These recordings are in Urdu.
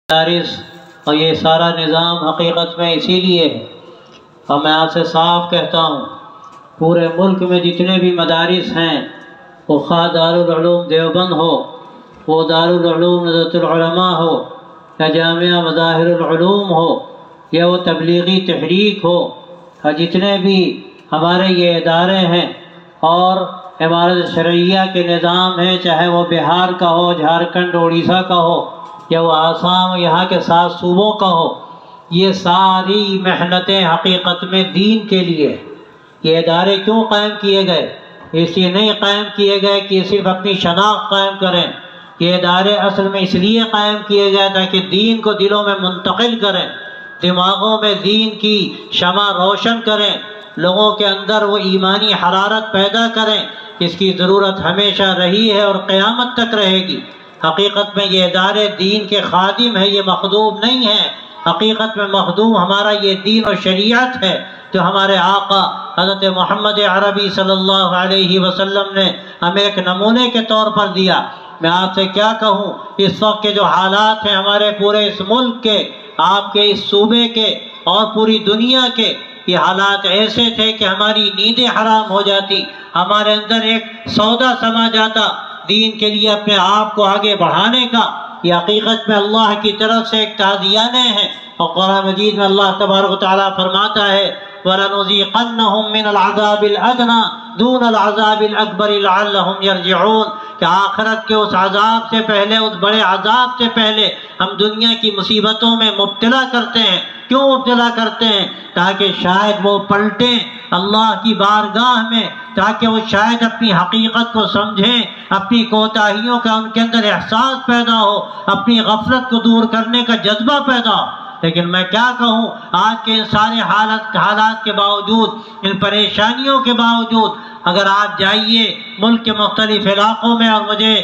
مدارس اور یہ سارا نظام حقیقت میں اسی لیے ہے، اور میں آپ سے صاف کہتا ہوں پورے ملک میں جتنے بھی مدارس ہیں، وہ خواہ دارالعلوم دیوبند ہو، وہ دارالعلوم ندوۃ العلماء ہو، یا جامعہ مظاہر العلوم ہو، یا وہ تبلیغی تحریک ہو، اور جتنے بھی ہمارے یہ ادارے ہیں اور عمارت شرعیہ کے نظام ہیں، چاہے وہ بہار کا ہو، جھارکھنڈ اڑیسہ کا ہو، یا وہ آسام یہاں کے 7 صوبوں کا ہو، یہ ساری محنتیں حقیقت میں دین کے لیے۔ یہ ادارے کیوں قائم کیے گئے؟ اس لیے نہیں قائم کیے گئے کہ صرف اپنی شناخت قائم کریں، یہ ادارے اصل میں اس لیے قائم کیے گئے تاکہ دین کو دلوں میں منتقل کریں، دماغوں میں دین کی شمع روشن کریں، لوگوں کے اندر وہ ایمانی حرارت پیدا کریں جس کی ضرورت ہمیشہ رہی ہے اور قیامت تک رہے گی۔ حقیقت میں یہ ادارے دین کے خادم ہیں، یہ مخدوم نہیں ہیں۔ حقیقت میں مخدوم ہمارا یہ دین اور شریعت ہے جو ہمارے آقا حضرت محمد عربی صلی اللہ علیہ وسلم نے ہمیں ایک نمونے کے طور پر دیا۔ میں آپ سے کیا کہوں، اس وقت کے جو حالات ہیں ہمارے پورے اس ملک کے، آپ کے اس صوبے کے اور پوری دنیا کے، یہ حالات ایسے تھے کہ ہماری نیندیں حرام ہو جاتی، ہمارے اندر ایک سودا سما جاتا دین کے لیے اپنے آپ کو آگے بڑھانے کا۔ یہ حقیقت میں اللہ کی طرف سے ایک تعزیانہ ہے، اور قرآن مجید میں اللہ تبارک و تعالیٰ فرماتا ہے وَلَنُذِيقَنَّهُم مِّنَ الْعَذَابِ الْأَدْنَىٰ دُونَ الْعَذَابِ الْأَكْبَرِ لَعَلَّهُمْ يَرْجِعُونَ، کہ آخرت کے اس عذاب سے پہلے، اس بڑے عذاب سے پہلے ہم دنیا کی مصیبتوں میں مبتلا کرتے ہیں۔ کیوں مبتلا کرتے ہیں؟ تاکہ شاید وہ پلٹیں اللہ کی بارگاہ میں، تاکہ وہ شاید اپنی حقیقت کو سمجھیں، اپنی کوتاہیوں کا ان کے اندر احساس پیدا ہو، اپنی غفلت کو دور کرنے کا جذبہ پیدا ہو۔ لیکن میں کیا کہوں، آج کے ان سارے حالات کے باوجود، ان پریشانیوں کے باوجود، اگر آپ جائیے ملک کے مختلف علاقوں میں، اور مجھے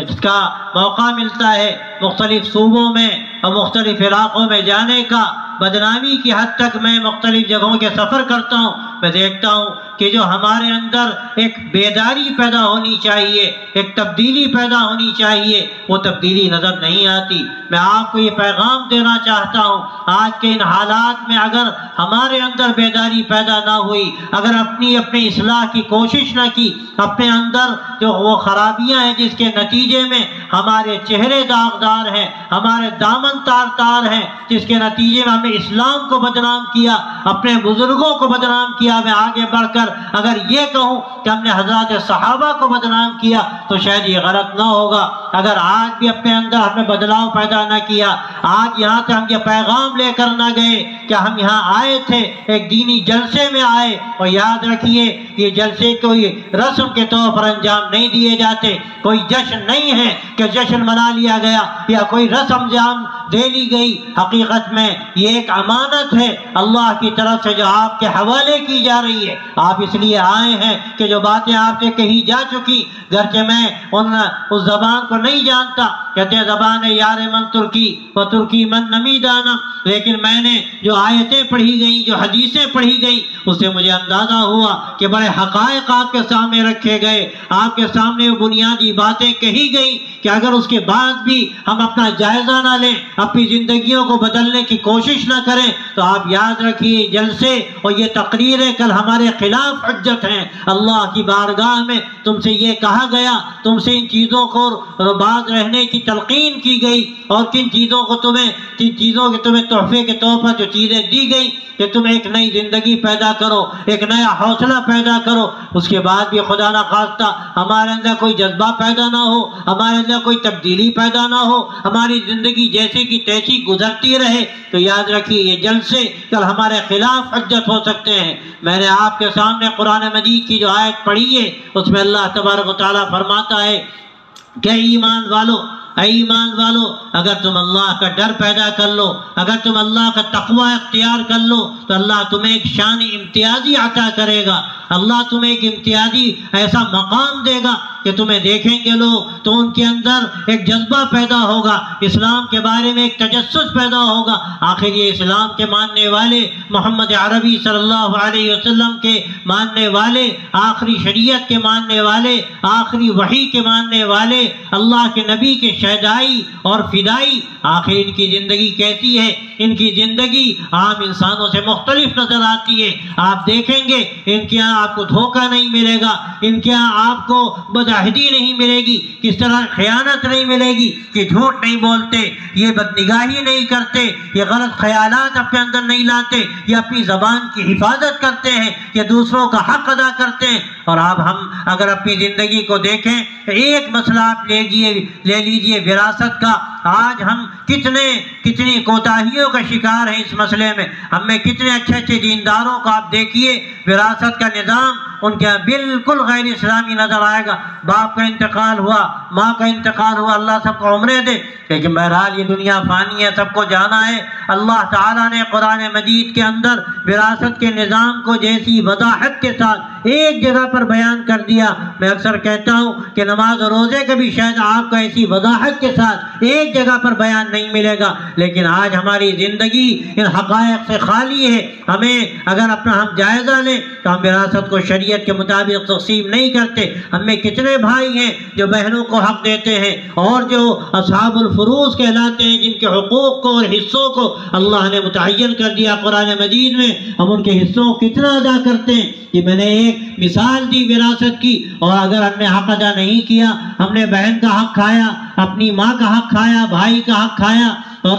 اس کا موقع ملتا ہے مختلف صوبوں میں اور مختلف علاقوں میں جانے کا، بدنامی کی حد تک میں مختلف جگہوں کے سفر کرتا ہوں، میں دیکھتا ہوں کہ جو ہمارے اندر ایک بیداری پیدا ہونی چاہیے، ایک تبدیلی پیدا ہونی چاہیے، وہ تبدیلی نظر نہیں آتی۔ میں آپ کو یہ پیغام دینا چاہتا ہوں، آج کے ان حالات میں اگر ہمارے اندر بیداری پیدا نہ ہوئی، اگر اپنی اصلاح کی کوشش نہ کی، اپنے اندر جو وہ خرابیاں ہیں جس کے نتیجے میں ہمارے چہرے داغدار ہیں، ہمارے دامن تار تار ہیں، جس کے نتیجے میں ہمیں اسلام کو بدنام کیا، اپنے بزرگوں کو بدنام کیا، میں آگے بڑھ کر اگر یہ کہوں کہ ہم نے حضرات صحابہ کو بدنام کیا تو شاید یہ غلط نہ ہوگا۔ اگر آج بھی اپنے اندر ہم نے بدلاؤ پیدا نہ کیا، آج یہاں سے ہم یہ پیغام لے کر نہ گئے کہ ہم یہاں آئے تھے، ایک دینی جلسے میں آئے، اور یاد رکھیے یہ جلسے کوئی رسم کے طور پر انجام نہیں دیے جاتے، کوئی جشن نہیں ہے کہ جشن منا لیا گیا یا کوئی رسم انجام دے لی گئی۔ حقیقت میں یہ ایک امانت ہے اللہ کی طرف سے جو آپ کے حوالے کی جا رہی ہے۔ آپ اس لیے آئے ہیں کہ جو باتیں آپ سے کہی جا چکی، گرچہ میں اس زبان کو نہیں جانتا، کہتے ہیں زبان یار من ترکی و ترکی من نمیدانا، لیکن میں نے جو آیتیں پڑھی گئیں، جو حدیثیں پڑھی گئیں، اس سے مجھے اندازہ ہوا کہ بڑے حقائق آپ کے سامنے رکھے گئے، آپ کے سامنے وہ بنیادی باتیں کہی گئیں کہ اگر اس کے بعد بھی ہم اپنا جائزہ نہ لیں، اپنی زندگیوں کو بدلنے کی کوشش نہ کریں، تو آپ یاد رکھیے جلسے اور یہ تقریریں کل ہمارے خلاف حجت ہیں۔ اللہ کی بارگاہ میں تم سے یہ کہا گیا، تم سے ان چیزوں کو باز رہنے کی تلقین کی گئی، اور کن چیزوں کو تمہیں تحفے کے طور پر جو چیزیں دی گئی کہ تم ایک نئی زندگی پیدا کرو، ایک نیا حوصلہ پیدا کرو، اس کے بعد بھی خدا نہ خواستہ ہمارے اندر کوئی جذبہ پیدا نہ ہو، ہمارے اندر کوئی تبدیلی پیدا نہ ہو، ہماری زندگی جیسی کی تیسی گزرتی رہے، تو یاد رکھیے یہ جلسے کل ہمارے خلاف حجت ہو سکتے ہیں۔ میں نے آپ کے سامنے قرآن مجید کی جو آیت پڑھی ہے، اس میں اللہ تبارک و تعالیٰ فرماتا ہے کہ اے ایمان والو، اگر تم اللہ کا ڈر پیدا کر لو، اگر تم اللہ کا تقوی اختیار کر لو، تو اللہ تمہیں ایک شان امتیازی عطا کرے گا، اللہ تمہیں ایک امتیازی ایسا مقام دے گا کہ تمہیں دیکھیں گے لوگ تو ان کے اندر ایک جذبہ پیدا ہوگا، اسلام کے بارے میں ایک تجسس پیدا ہوگا۔ آخر یہ اسلام کے ماننے والے، محمد عربی صلی اللہ علیہ وسلم کے ماننے والے، آخری شریعت کے ماننے والے، آخری وحی کے ماننے والے، اللہ کے نبی کے شہدائی اور فدائی، آخر ان کی زندگی کیسی ہے؟ ان کی زندگی عام انسانوں سے مختلف نظر آتی ہے۔ آپ دیکھیں گے ان کے یہاں آپ کو دھوکہ نہیں ملے گا، ان کے یہاں آپ کو بدعہدی نہیں ملے گی، کس طرح خیانت نہیں ملے گی، کہ جھوٹ نہیں بولتے، یہ بدنگاہی نہیں کرتے، یہ غلط خیالات اپنے اندر نہیں لاتے، یہ اپنی زبان کی حفاظت کرتے ہیں، یہ دوسروں کا حق ادا کرتے ہیں۔ اور اب ہم اگر اپنی زندگی کو دیکھیں، ایک مسئلہ آپ لے لیجئے وراثت کا، آج ہم کتنی کوتاہیوں کا شکار ہیں اس مسئلے میں۔ ہم میں کتنے اچھے اچھے دینداروں کو آپ دیکھیے، وراثت کا نظام ان کے بالکل غیر اسلامی نظر آئے گا۔ باپ کا انتقال ہوا، ماں کا انتقال ہوا، اللہ سب کو عمریں دے، لیکن بہرحال یہ دنیا فانی ہے، سب کو جانا ہے۔ اللہ تعالیٰ نے قرآن مجید کے اندر وراثت کے نظام کو جیسی وضاحت کے ساتھ ایک جگہ پر بیان کر دیا۔ میں اکثر کہتا ہوں کہ نماز اور روزے کا بھی شاید آپ کو ایسی وضاحت کے ساتھ ایک جگہ پر بیان نہیں ملے گا، لیکن آج ہماری زندگی ان حقائق سے خالی ہے۔ ہمیں اگر اپنا ہم جائزہ لیں تو ہم وراثت کو شریعت کے مطابق تقسیم نہیں کرتے۔ ہم میں کتنے بھائی ہیں جو بہنوں کو حق دیتے ہیں، اور جو اصحاب الفروض کہلاتے ہیں، جن کے حقوق کو اور حصوں کو اللہ نے متعین کر دیا قرآن مجید میں، ہم ان کے حصوں کو کتنا ادا کرتے ہیں۔ یہ میں نے ایک مثال دی وراثت کی، اور اگر ہم نے حق ادا نہیں کیا، ہم نے بہن کا حق کھایا، اپنی ماں کا حق کھایا، بھائی کا حق کھایا، اور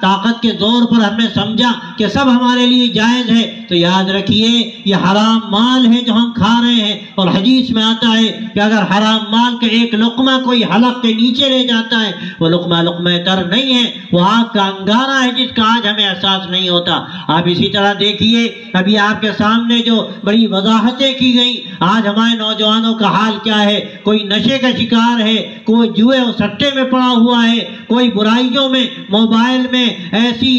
طاقت کے زور پر ہم نے سمجھا کہ سب ہمارے لیے جائز ہے، تو یاد رکھیے یہ حرام مال ہے جو ہم کھا رہے ہیں۔ اور حدیث میں آتا ہے کہ اگر حرام مال کا ایک لقمہ کوئی حلق کے نیچے لے جاتا ہے، وہ لقمہ تر نہیں ہے، وہ آگ کا انگارہ ہے جس کا آج ہمیں احساس نہیں ہوتا۔ آپ اسی طرح دیکھیے، ابھی آپ کے سامنے جو بڑی وضاحتیں کی گئیں، آج ہمارے نوجوانوں کا حال کیا ہے؟ کوئی نشے کا شکار ہے، کوئی جوئے اور سٹے میں پڑا ہوا ہے، کوئی برائیوں میں، موبائل میں ایسی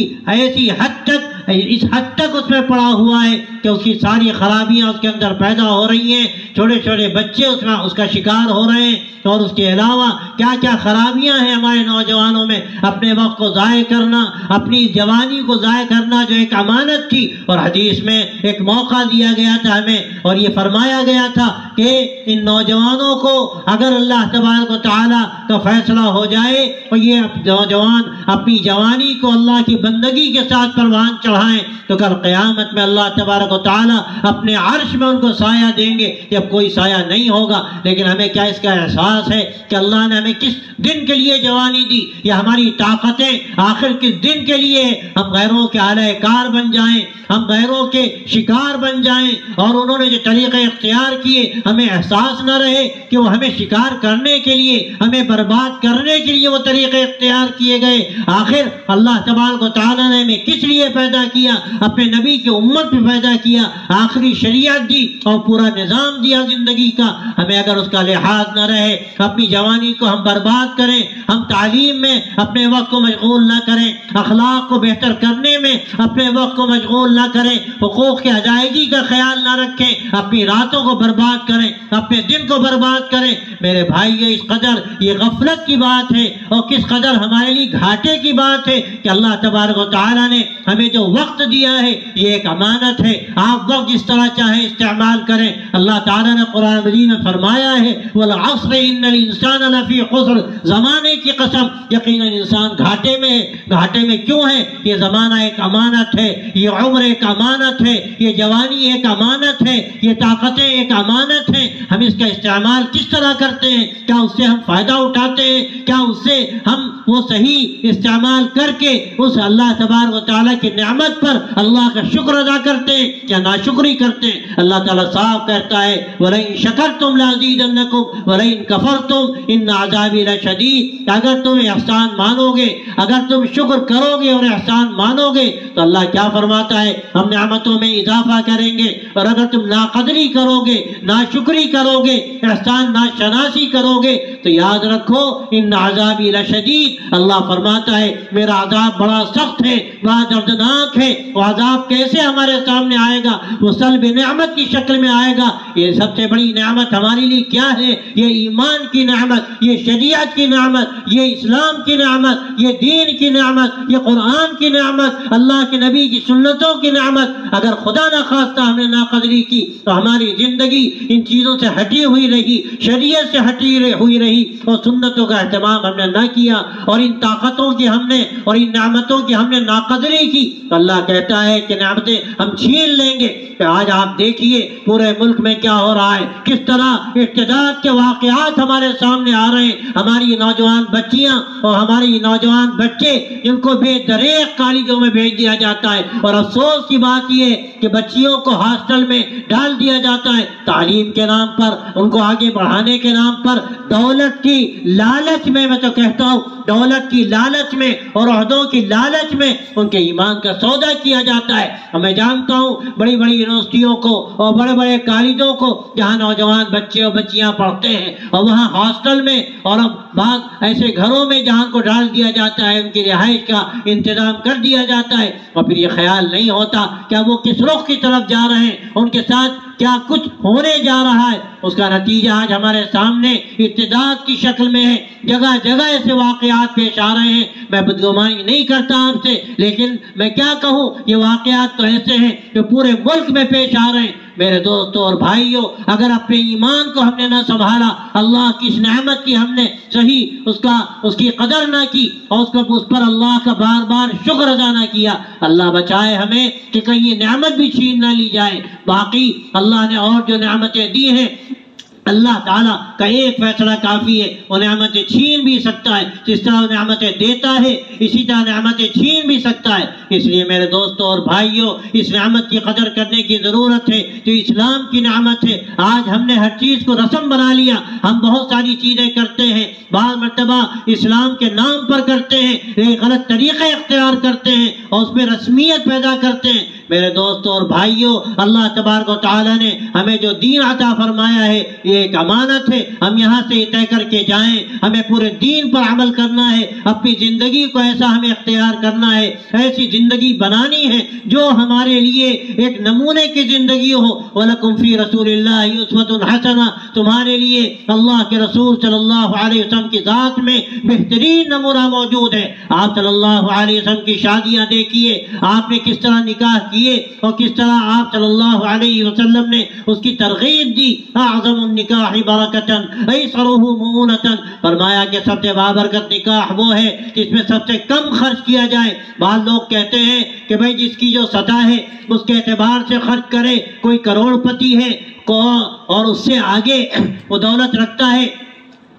اس حد تک اس میں پڑا ہوا ہے کہ اس کی ساری خرابیاں اس کے اندر پیدا ہو رہی ہیں، چھوٹے چھوٹے بچے اس کا شکار ہو رہے ہیں۔ اور اس کے علاوہ کیا کیا خرابیاں ہیں ہمارے نوجوانوں میں، اپنے وقت کو ضائع کرنا، اپنی جوانی کو ضائع کرنا جو ایک امانت تھی، اور حدیث میں ایک موقع دیا گیا تھا ہمیں، اور یہ فرمایا گیا تھا کہ ان نوجوانوں کو اگر اللہ تبارک و تعالیٰ کا فیصلہ ہو جائے اور یہ نوجوان اپنی جوانی کو اللہ کی بندگی کے ساتھ پروان چڑھائیں، تو کل قیامت میں اللہ تبارک و تعالیٰ اپنے عرش میں ان کو سایہ دیں گے جب کوئی سایہ نہیں ہوگا۔ لیکن ہمیں کیا اس کا احساس ہے کہ اللہ نے ہمیں کس دن کے لیے جوانی دی، یا ہماری طاقتیں آخر کس دن کے لیے؟ ہم غیروں کے اعلی کار بن جائیں، ہم غیروں کے شکار بن جائیں، اور انہوں نے جو طریقے اختیار کیے ہمیں احساس نہ رہے کہ وہ ہمیں شکار کرنے کے لیے، ہمیں برباد کرنے کے لیے وہ طریقے اختیار کیے گئے۔ آخر اللہ تبارک و تعالیٰ نے ہمیں کس لیے پیدا کیا؟ اپنے نبی کی امت میں پیدا کیا، آخری شریعت دی اور پورا نظام دیا زندگی کا۔ ہمیں اگر اس کا لحاظ نہ رہے، اپنی جوانی کو ہم برباد کریں، ہم تعلیم میں اپنے وقت کو مشغول نہ کریں، اخلاق کو بہتر کرنے میں اپنے وقت کو مشغول نہ کریں، حقوق کی ادائیگی کا خیال نہ رکھیں، اپنی راتوں کو برباد کریں، اپنے دن کو برباد کریں، میرے بھائی اس قدر یہ غفلت کی بات ہے، اور کس قدر ہمارے لیے گھاٹے کی بات ہے کہ اللہ تبارک و تعالیٰ نے ہمیں جو وقت دیا ہے یہ ایک امانت ہے۔ آپ وقت جس طرح چاہیں استعمال کریں۔ اللہ تعالیٰ نے قرآن مجید میں فرمایا ہے وَالْعَصْرِ إِنَّ الْإِنسَانَ لَفِي خُسْرٍ، زمانے کی قسم، یقیناً انسان گھاٹے میں ہے۔ گھاٹے میں کیوں ہے؟ یہ زمانہ ایک امانت ہے، یہ عمر ایک امانت ہے، یہ جوانی ایک امانت ہے، یہ طاقتیں ایک امانت ہیں۔ ہم اس کا استعمال کس طرح کرتے ہیں؟ کیا اس سے ہم فائدہ اٹھاتے ہیں؟ کیا اس سے ہم وہ صحیح استعمال کر کے اس اللہ تبارک و تعالیٰ کی نعمت پر اللہ کا شکر ادا کرتے ہیں یا ناشکری کرتے ہیں؟ اللہ تعالیٰ صاف کہتا ہے وَلَئِن شَكَرْتُمْ لَأَزِيدَنَّكُمْ وَلَئِن كَفَرْتُمْ إِنَّ عَذَابِي لَشَدِيدٌ۔ اگر تم احسان مانو گے، اگر تم شکر کرو گے اور احسان مانو گے تو اللہ کیا فرماتا ہے؟ ہم نعمتوں میں اضافہ کریں گے، اور اگر تم ناقدری کرو گے، ناشکری کرو گے، احسان ناشناسی کرو گے تو یاد رکھو ان عذابی لشدید، شدید، اللہ فرماتا ہے میرا عذاب بڑا سخت ہے، بڑا دردناک ہے۔ وہ عذاب کیسے ہمارے سامنے آئے گا؟ وہ سلب نعمت کی شکل میں آئے گا۔ یہ سب سے بڑی نعمت ہمارے لیے کیا ہے؟ یہ ایمان کی نعمت، یہ شریعت کی نعمت، یہ اسلام کی نعمت، یہ دین کی نعمت، یہ قرآن کی نعمت، اللہ کے نبی کی سنتوں کی نعمت۔ اگر خدا نہ خواستہ ہم نے ناقدری کی تو ہماری زندگی ان چیزوں سے ہٹی ہوئی رہی، شریعت سے ہٹی ہوئی رہی، اور سنتوں کا اہتمام ہم نے نہ کیا، اور ان طاقتوں کی ہم نے اور ان نعمتوں کی ہم نے ناقدری کی، تو اللہ کہتا ہے کہ نعمتیں ہم چھین لیں گے۔ آج آپ دیکھیے پورے ملک میں کیا ہو رہا ہے، کس طرح ارتداد کے واقعات ہمارے سامنے آ رہے ہیں۔ ہماری نوجوان بچیاں اور ہماری نوجوان بچے جن کو بے دریغ کالجوں میں بھیج دیا جاتا ہے، اور افسوس کی بات یہ ہے کہ بچیوں کو ہاسٹل میں ڈال دیا جاتا ہے تعلیم کے نام پر، ان کو آگے بڑھانے کے نام پر، دولت کی لالچ میں تو کہتا ہوں دولت کی لالچ میں اور عہدوں کی لالچ میں ان کے ایمان کا سودا کیا جاتا ہے۔ میں جانتا ہوں بڑی بڑی یونیورسٹیوں کو اور بڑے بڑے کالجوں کو جہاں نوجوان بچے اور بچیاں پڑھتے ہیں، اور وہاں ہاسٹل میں اور بعض ایسے گھروں میں جہاں کو ڈال دیا جاتا ہے، ان کی رہائش کا انتظام کر دیا جاتا ہے، اور پھر یہ خیال نہیں ہوتا کہ وہ کس رخ کی طرف جا رہے ہیں، ان کے ساتھ کیا کچھ ہونے جا رہا ہے۔ اس کا نتیجہ آج ہمارے سامنے ارتداد کی شکل میں ہے۔ جگہ جگہ ایسے واقعات پیش آ رہے ہیں۔ میں بدگمانی نہیں کرتا آپ سے، لیکن میں کیا کہوں، یہ واقعات تو ایسے ہیں جو پورے ملک میں پیش آ رہے ہیں۔ میرے دوستوں اور بھائیوں، اگر اپنے ایمان کو ہم نے نہ سنبھالا، اللہ کی اس نعمت کی ہم نے صحیح اس کی قدر نہ کی، اور اس پر اللہ کا بار بار شکر ادا نہ کیا، اللہ بچائے ہمیں کہ کہیں یہ نعمت بھی چھین نہ لی جائے۔ باقی اللہ نے اور جو نعمتیں دی ہیں، اللہ تعالیٰ کا ایک فیصلہ کافی ہے، وہ نعمتیں چھین بھی سکتا ہے۔ جس طرح وہ نعمتیں دیتا ہے اسی طرح نعمتیں چھین بھی سکتا ہے۔ اس لیے میرے دوستوں اور بھائیوں، اس نعمت کی قدر کرنے کی ضرورت ہے جو اسلام کی نعمت ہے۔ آج ہم نے ہر چیز کو رسم بنا لیا، ہم بہت ساری چیزیں کرتے ہیں، بعض مرتبہ اسلام کے نام پر کرتے ہیں، ایک غلط طریقے اختیار کرتے ہیں اور اس پہ رسمیت پیدا کرتے ہیں۔ میرے دوستوں اور بھائیوں، اللہ تبارک و تعالیٰ نے ہمیں جو دین عطا فرمایا ہے یہ ایک امانت ہے۔ ہم یہاں سے طے کر کے جائیں، ہمیں پورے دین پر عمل کرنا ہے، اپنی زندگی کو ایسا ہمیں اختیار کرنا ہے، ایسی زندگی بنانی ہے جو ہمارے لیے ایک نمونے کی زندگی ہو۔ وَلَكُمْ فِي رَسُولِ اللَّهِ أُسْوَةٌ حَسَنَةٌ، تمہارے لیے اللہ کے رسول صلی اللہ علیہ وسلم کی ذات میں بہترین نمونہ موجود ہے۔ آپ صلی اللہ علیہ وسلم کی شادیاں دیکھیے، آپ نے کس طرح نکاح کیے اور کس طرح آپ صلی اللہ علیہ وسلم نے اس کی ترغیب دی۔ اعظم النکاح برکتاً ایسرہ مؤونۃ، فرمایا کہ سب سے بابرکت نکاح وہ ہے جس میں سب سے کم خرچ کیا جائے۔ بعض لوگ کہتے ہیں کہ بھئی جس کی جو سطح ہے اس کے اعتبار سے خرچ کرے، کوئی کروڑ پتی ہے اور اس سے آگے وہ دولت رکھتا ہے،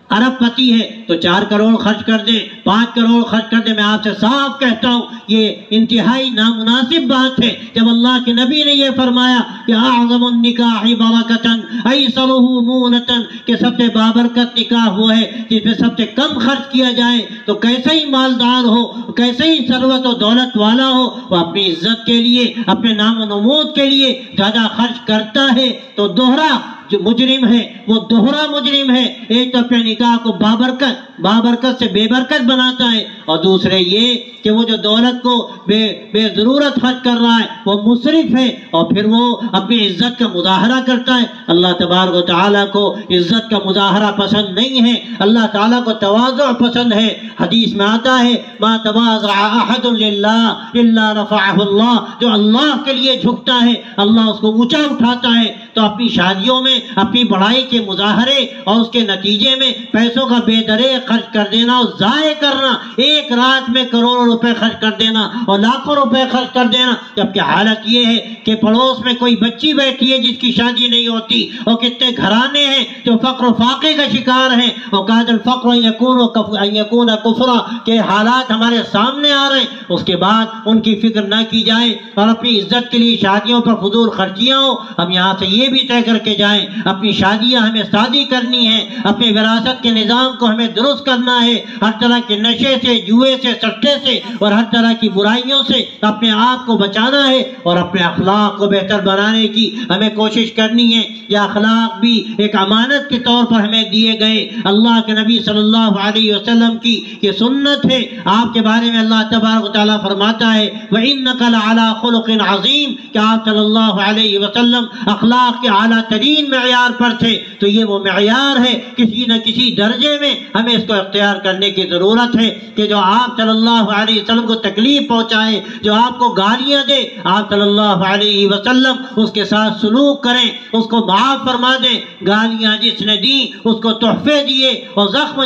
ارب پتی ہے تو 4 کروڑ خرچ کر دیں، 5 کروڑ خرچ کر دیں۔ میں آپ سے صاف کہتا ہوں یہ انتہائی نامناسب بات ہے۔ جب اللہ کے نبی نے یہ فرمایا کہ اعظم النکاح برکتاً ایسرہ مؤونۃ، کہ سب سے بابرکت نکاح وہ ہے جس میں سب سے کم خرچ کیا جائے، تو کیسے ہی مالدار ہو، کیسے ہی ثروت و دولت والا ہو، وہ اپنی عزت کے لیے، اپنے نام و نمود کے لیے زیادہ خرچ کرتا ہے تو دوہرا جو مجرم ہے وہ دوہرا مجرم ہے۔ ایک تو اپنے نکاح کو بابرکت سے بے برکت بناتا ہے، اور دوسرے یہ کہ وہ جو دولت کو بے ضرورت خرچ کر رہا ہے وہ مسرف ہے، اور پھر وہ اپنی عزت کا مظاہرہ کرتا ہے۔ اللہ تبارک و تعالیٰ کو عزت کا مظاہرہ پسند نہیں ہے، اللہ تعالیٰ کو تواضع پسند ہے۔ حدیث میں آتا ہے ما تواضع احد للہ الا رفعہ اللہ، جو اللہ کے لیے جھکتا ہے اللہ اس کو اونچا اٹھاتا ہے۔ تو اپنی شادیوں میں اپنی بڑائی کے مظاہرے اور اس کے نتیجے میں پیسوں کا بے دریغ خرچ کر دینا اور ضائع کرنا، ایک رات میں کروڑوں روپے خرچ کر دینا اور لاکھوں روپے خرچ کر دینا، جبکہ حالت یہ ہے کہ پڑوس میں کوئی بچی بیٹھی ہے جس کی شادی نہیں ہوتی، اور کتنے گھرانے ہیں جو فقر و فاقے کا شکار ہیں، وَقَادَ الْفَقْرُ أَن يَكُونَ كُفْرًا، کہ حالات ہمارے سامنے آ رہے ہیں۔ اس کے بعد ان کی فکر نہ کی جائے اور اپنی عزت کے لیے شادیوں پر فضول خرچیاں ہو۔ ہم یہاں سے یہ بھی طے کر کے جائیں اپنی شادیاں ہمیں شادی کرنی ہے، اپنے وراثت کے نظام کو ہمیں درست تحفظ کرنا ہے، ہر طرح کے نشے سے، جوئے سے، سٹے سے اور ہر طرح کی برائیوں سے اپنے آپ کو بچانا ہے اور اپنے اخلاق کو بہتر بنانے کی ہمیں کوشش کرنی ہے۔ یہ اخلاق بھی ایک امانت کے طور پر ہمیں دیے گئے، اللہ کے نبی صلی اللہ علیہ وسلم کی یہ سنت ہے۔ آپ کے بارے میں اللہ تبارک و تعالیٰ فرماتا ہے وَإِنَّكَ لَعَلَىٰ خُلُقٍ عَظِيمٍ کہ آپ صلی اللہ علیہ وسلم اخلاق کے اعلیٰ ترین معیار پر تھے۔ تو یہ وہ معیار ہے، کسی نہ کسی درجے میں ہمیں اس کو اختیار کرنے کی ضرورت ہے کہ جو آپ صلی اللہ علیہ وسلم کو تکلیف پہنچائے، جو آپ کو گالیاں دے، آپ صلی اللہ علیہ وسلم اس کے ساتھ سلوک کریں، اس کو معاف فرما دیں۔ گالیاں جس نے دی اس کو تحفے دیے، اور زخم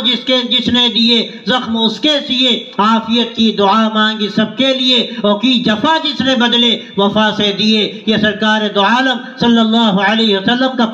جس نے دیے زخم اس کے سیے، عافیت کی دعا مانگی سب کے لیے، اور کی جفا جس نے بدلے وفا سے دیے۔ یہ سرکار دو عالم صلی اللہ علیہ وسلم کا